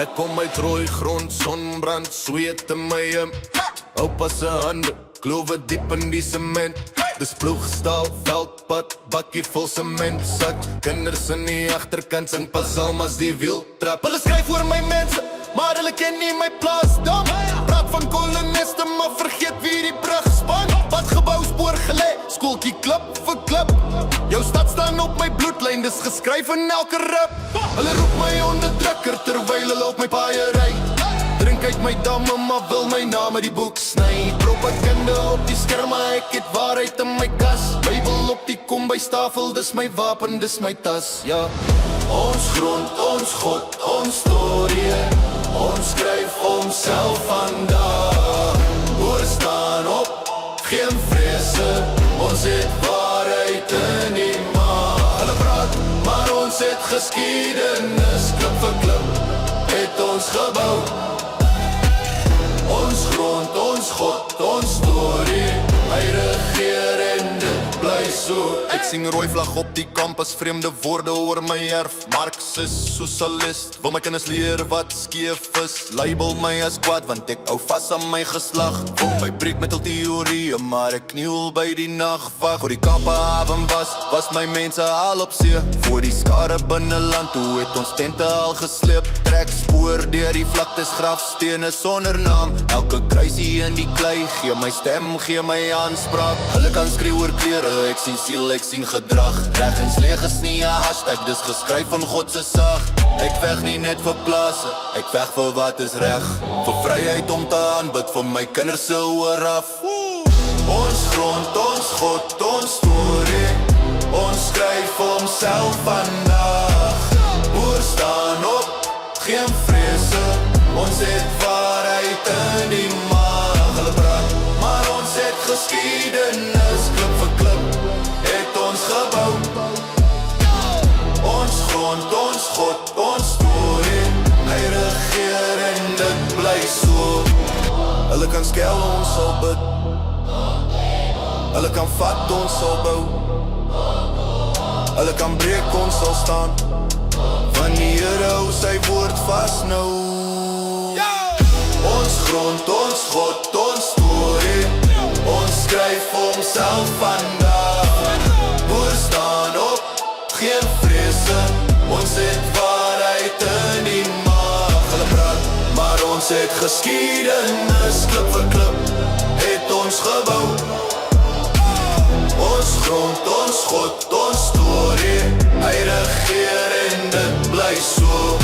Ek kom uit rooi grond, sonbrand, sweet in my oupa se hande, klowe diep in die sement. Dis ploegstaal, veldpad, bakkie vol sement sak. Kinders in die agterkant sing psalms die wiel trap. Hulle skryf oor my mense, maar hulle ken nie my plaas dom. Praat van koloniste, maar vergeet wie die brug span. Wat gebou spoor gelê, skooltjie klip vir klip. Jou stad staan op my bloedlyn, dis geskryf in elke rip. Hulle roep my onderdrukker terwyl hulle op my paaie ry. Drink uit my damme, maar wil my naam uit die boek sny. Propaganda op die skerm, ek het waarheid in my kas. Bybel op die kombuistafel, dis my wapen, dis my tas, ja. Ons grond, ons God, ons storie. Ons skryf onsself vandag. Hoor staan op, geen vrese. Ons het waarheid in die maag. Hulle praat, maar ons het geskiedenis. Klip vir klip, het ons gebou. Ons grond, ons God, ons storie. Hy regeer en dit bly so. Ek sing rooi vlag op die campus, vreemde woorde oor my erf. Marxist, socialist, wil my kinders leer wat skeef is. Label my as kwaad, want ek hou vas aan my geslag. Wil my breek met al theorieën, maar ek kniel by die nachtwacht. Voor die Kaaphaven was my mense al op see. Voor die skare binneland, toe het ons tente al gesleep. Trek spoor deur die vlaktes, grafstene sonder naam. Elke kruisie in die klei, gee my stem, gee my aanspraak. Hulle kan skreeu oor klere, ek sien siel, ek sien gedrag. Reg en sleg is nie 'n hashtag, dis geskryf van God se sag. Ek veg nie net vir plase, ek veg vir wat is reg. Vir vryheid om te aanbid, vir my kinders se oor af. Ons grond, ons God, ons storie. Ons skryf homself vandag. Hoor staan op, geen vrese. Ons het waarheid in die maag. Hulle praat, maar ons het geskiedenis. Klip vir klip, het ons gebou. Ons grond, ons God, ons storie. Hy regeer en dit bly so. Hulle kan skel, ons sal bid. Hulle kan vat, ons sal bou. Hulle kan breek, ons sal staan. Van die Here hou sy woord vas nou. Ons grond, ons God, ons storie. Ons skryf homself vandag. Hoor staan op, geen vrese. Ons het waarheid in die maag. Hulle praat, maar ons het geskiedenis. Klip vir klip, het ons gebou. Ons grond, ons God, ons storie. Hy regeer en dit bly so.